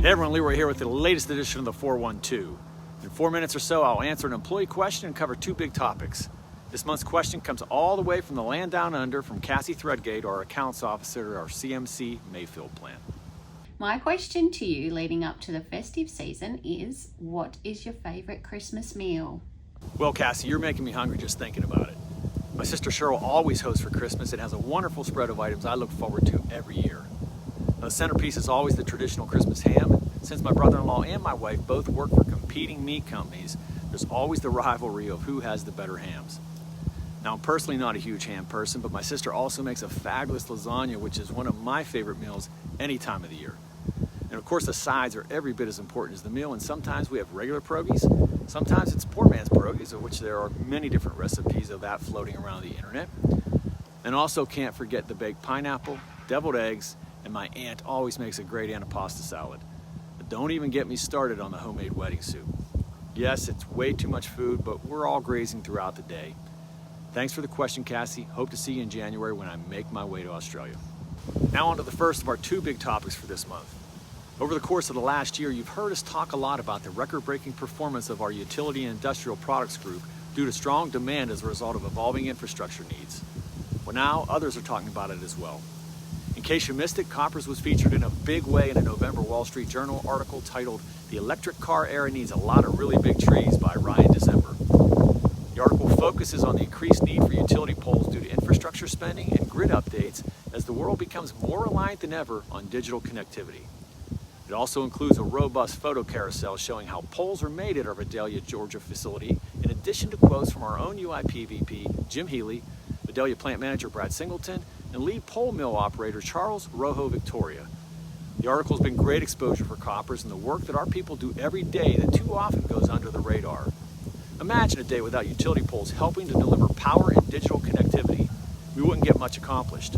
Hey everyone, Leroy here with the latest edition of the 412. In 4 minutes or so, I'll answer an employee question and cover two big topics. This month's question comes all the way from the land down under from Cassy Threadgate, our accounts officer at our CMC Mayfield plant. My question to you leading up to the festive season is, what is your favorite Christmas meal? Well, Cassy, you're making me hungry just thinking about it. My sister Cheryl always hosts for Christmas and has a wonderful spread of items I look forward to every year. The centerpiece is always the traditional Christmas ham. Since my brother-in-law and my wife both work for competing meat companies, there's always the rivalry of who has the better hams. Now, I'm personally not a huge ham person, but my sister also makes a fabulous lasagna, which is one of my favorite meals any time of the year. And of course, the sides are every bit as important as the meal, and sometimes we have regular pierogies, sometimes it's poor man's pierogies, of which there are many different recipes of that floating around the internet. And also can't forget the baked pineapple, deviled eggs, and my aunt always makes a great antipasta salad. But don't even get me started on the homemade wedding soup. Yes, it's way too much food, but we're all grazing throughout the day. Thanks for the question, Cassy. Hope to see you in January when I make my way to Australia. Now on to the first of our two big topics for this month. Over the course of the last year, you've heard us talk a lot about the record-breaking performance of our Utility Industrial Products group due to strong demand as a result of evolving infrastructure needs. Well, now others are talking about it as well. In case you missed it, Koppers was featured in a big way in a November Wall Street Journal article titled "The Electric Car Era Needs a Lot of Really Big Trees" by Ryan December. The article focuses on the increased need for utility poles due to infrastructure spending and grid updates as the world becomes more reliant than ever on digital connectivity. It also includes a robust photo carousel showing how poles are made at our Vidalia, Georgia facility, in addition to quotes from our own UIP VP, Jim Healy, Vidalia plant manager Brad Singleton, and lead pole mill operator Charles Rojo Victoria. The article's been great exposure for Koppers and the work that our people do every day that too often goes under the radar. Imagine a day without utility poles helping to deliver power and digital connectivity. We wouldn't get much accomplished.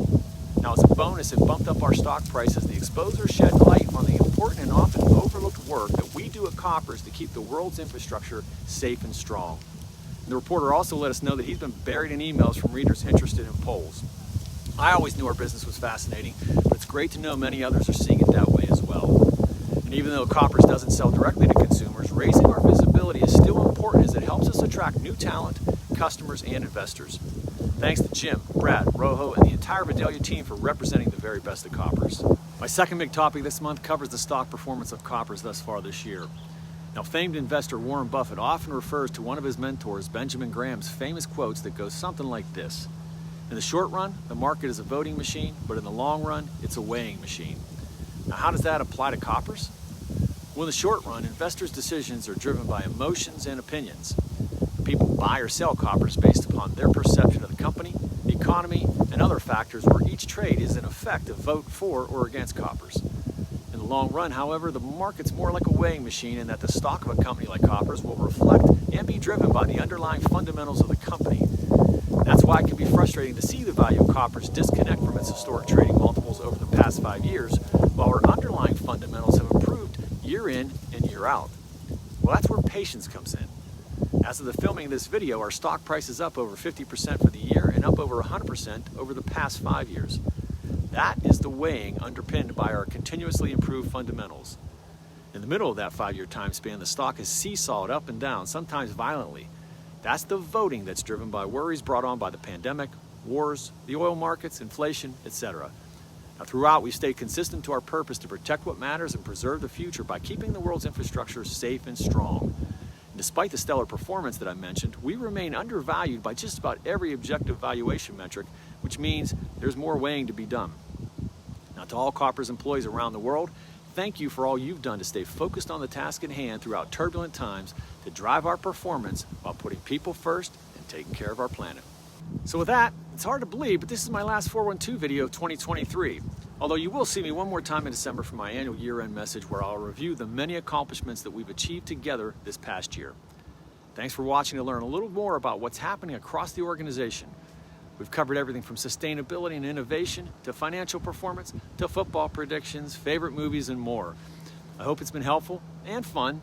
Now, as a bonus, it bumped up our stock price as the exposure shed light on the important and often overlooked work that we do at Koppers to keep the world's infrastructure safe and strong. And the reporter also let us know that he's been buried in emails from readers interested in poles. I always knew our business was fascinating, but it's great to know many others are seeing it that way as well. And even though Koppers doesn't sell directly to consumers, raising our visibility is still important as it helps us attract new talent, customers, and investors. Thanks to Jim, Brad, Rojo, and the entire Vidalia team for representing the very best of Koppers. My second big topic this month covers the stock performance of Koppers thus far this year. Now, famed investor Warren Buffett often refers to one of his mentors, Benjamin Graham's famous quotes that goes something like this: "In the short run, the market is a voting machine, but in the long run, it's a weighing machine." Now, how does that apply to Koppers? Well, in the short run, investors' decisions are driven by emotions and opinions. People buy or sell Koppers based upon their perception of the company, the economy, and other factors where each trade is in effect a vote for or against Koppers. In the long run, however, the market's more like a weighing machine in that the stock of a company like Koppers will reflect and be driven by the underlying fundamentals of the company. That's why it can be frustrating to see the value of Koppers disconnect from its historic trading multiples over the past 5 years, while our underlying fundamentals have improved year in and year out. Well, that's where patience comes in. As of the filming of this video, our stock price is up over 50% for the year and up over 100% over the past 5 years. That is the weighing underpinned by our continuously improved fundamentals. In the middle of that 5-year time span, the stock has seesawed up and down, sometimes violently. That's the voting that's driven by worries brought on by the pandemic, wars, the oil markets, inflation, etc. Now, throughout, we stay consistent to our purpose to protect what matters and preserve the future by keeping the world's infrastructure safe and strong. And despite the stellar performance that I mentioned, we remain undervalued by just about every objective valuation metric, which means there's more weighing to be done. Now, to all Koppers employees around the world, thank you for all you've done to stay focused on the task at hand throughout turbulent times to drive our performance while putting people first and taking care of our planet. So with that, it's hard to believe, but this is my last 412 video of 2023. Although you will see me one more time in December for my annual year-end message where I'll review the many accomplishments that we've achieved together this past year. Thanks for watching to learn a little more about what's happening across the organization. We've covered everything from sustainability and innovation to financial performance to football predictions, favorite movies, and more. I hope it's been helpful and fun,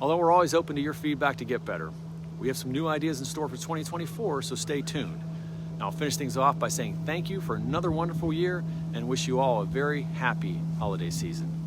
although we're always open to your feedback to get better. We have some new ideas in store for 2024, so stay tuned. Now, I'll finish things off by saying thank you for another wonderful year and wish you all a very happy holiday season.